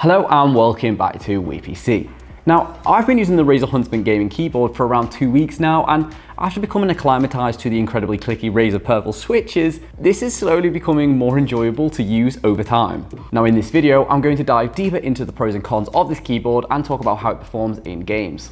Hello and welcome back to WePC. Now, I've been using the Razer Huntsman gaming keyboard for around 2 weeks now, and after becoming acclimatized to the incredibly clicky Razer purple switches, this is slowly becoming more enjoyable to use over time. Now in this video, I'm going to dive deeper into the pros and cons of this keyboard and talk about how it performs in games.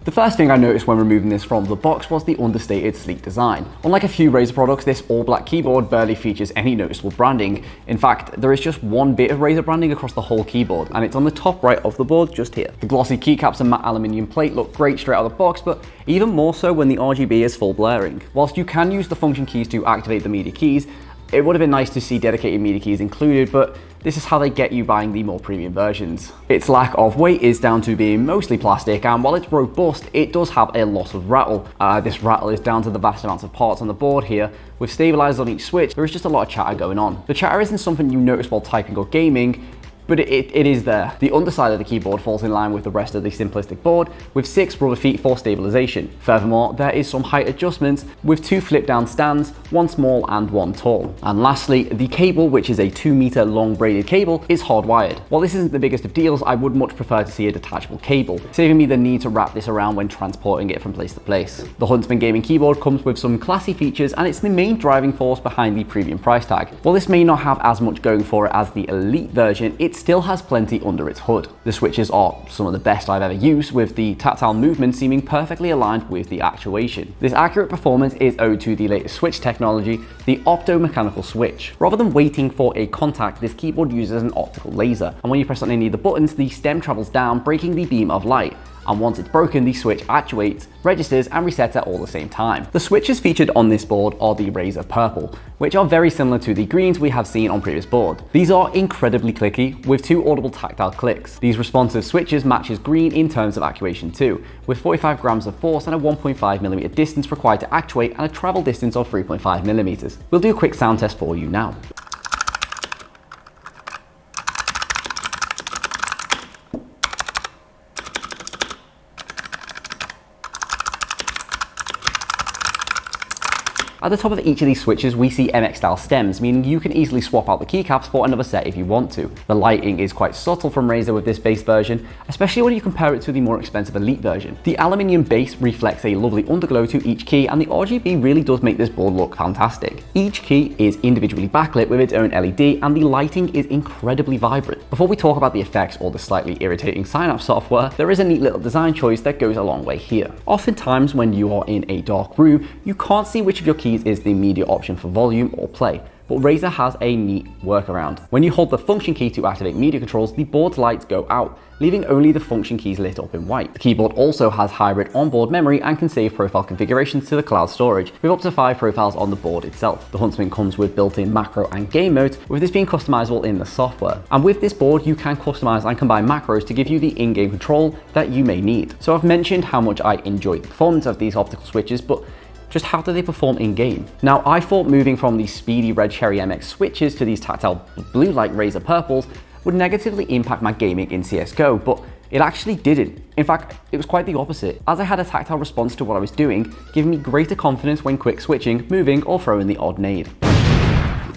The first thing I noticed when removing this from the box was the understated sleek design. Unlike a few Razer products, this all-black keyboard barely features any noticeable branding. In fact, there is just one bit of Razer branding across the whole keyboard, and it's on the top right of the board just here. The glossy keycaps and matte aluminium plate look great straight out of the box, but even more so when the RGB is full blaring. Whilst you can use the function keys to activate the media keys, it would have been nice to see dedicated media keys included, but this is how they get you buying the more premium versions. Its lack of weight is down to being mostly plastic, and while it's robust, it does have a lot of rattle. This rattle is down to the vast amounts of parts on the board here. With stabilizers on each switch, there is just a lot of chatter going on. The chatter isn't something you notice while typing or gaming, but it is there. The underside of the keyboard falls in line with the rest of the simplistic board, with 6 rubber feet for stabilization. Furthermore, there is some height adjustments with 2 flip down stands, one small and one tall. And lastly, the cable, which is a 2-meter long braided cable, is hardwired. While this isn't the biggest of deals, I would much prefer to see a detachable cable, saving me the need to wrap this around when transporting it from place to place. The Huntsman gaming keyboard comes with some classy features, and it's the main driving force behind the premium price tag. While this may not have as much going for it as the Elite version, it still has plenty under its hood. The switches are some of the best I've ever used, with the tactile movement seeming perfectly aligned with the actuation. This accurate performance is owed to the latest switch technology, the opto-mechanical switch. Rather than waiting for a contact, this keyboard uses an optical laser, and when you press on any of the buttons, the stem travels down, breaking the beam of light. And once it's broken, the switch actuates, registers, and resets at all the same time. The switches featured on this board are the Razer Purple, which are very similar to the greens we have seen on previous boards. These are incredibly clicky, with 2 audible tactile clicks. These responsive switches matches green in terms of actuation too, with 45 grams of force and a 1.5mm distance required to actuate and a travel distance of 3.5mm. We'll do a quick sound test for you now. At the top of each of these switches, we see MX style stems, meaning you can easily swap out the keycaps for another set if you want to. The lighting is quite subtle from Razer with this base version, especially when you compare it to the more expensive Elite version. The aluminium base reflects a lovely underglow to each key, and the RGB really does make this board look fantastic. Each key is individually backlit with its own LED, and the lighting is incredibly vibrant. Before we talk about the effects or the slightly irritating sign-up software, there is a neat little design choice that goes a long way here. Oftentimes when you are in a dark room, you can't see which of your keys is the media option for volume or play, but Razer has a neat workaround. When you hold the function key to activate media controls, the board's lights go out, leaving only the function keys lit up in white. The keyboard also has hybrid onboard memory and can save profile configurations to the cloud storage, with up to 5 profiles on the board itself. The Huntsman comes with built-in macro and game modes, with this being customizable in the software. And with this board, you can customize and combine macros to give you the in-game control that you may need. So I've mentioned how much I enjoyed the performance of these optical switches, but just how do they perform in-game? Now, I thought moving from the speedy Red Cherry MX switches to these tactile blue like Razer Purples would negatively impact my gaming in CSGO, but it actually didn't. In fact, it was quite the opposite, as I had a tactile response to what I was doing, giving me greater confidence when quick switching, moving, or throwing the odd nade.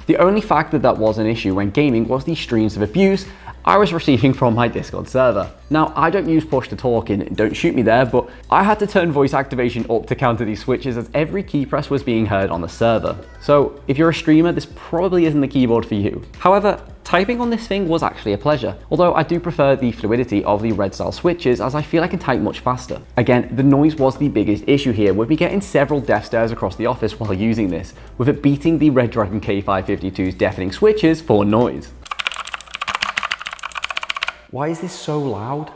The only factor that was an issue when gaming was the streams of abuse I was receiving from my Discord server. Now, I don't use push to talk and don't shoot me there, but I had to turn voice activation up to counter these switches as every key press was being heard on the server. So if you're a streamer, this probably isn't the keyboard for you. However, typing on this thing was actually a pleasure, although I do prefer the fluidity of the red style switches as I feel I can type much faster. Again, the noise was the biggest issue here, with me getting several death stares across the office while using this, with it beating the Red Dragon K552's deafening switches for noise. Why is this so loud?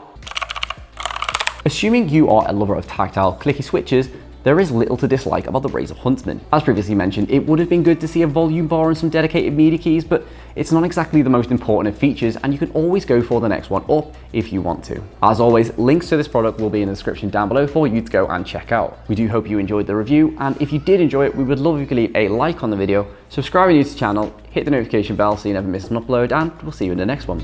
Assuming you are a lover of tactile, clicky switches, there is little to dislike about the Razer Huntsman. As previously mentioned, it would have been good to see a volume bar and some dedicated media keys, but it's not exactly the most important of features, and you can always go for the next one up if you want to. As always, links to this product will be in the description down below for you to go and check out. We do hope you enjoyed the review, and if you did enjoy it, we would love if you could leave a like on the video, subscribe if you're new to the channel, hit the notification bell so you never miss an upload, and we'll see you in the next one.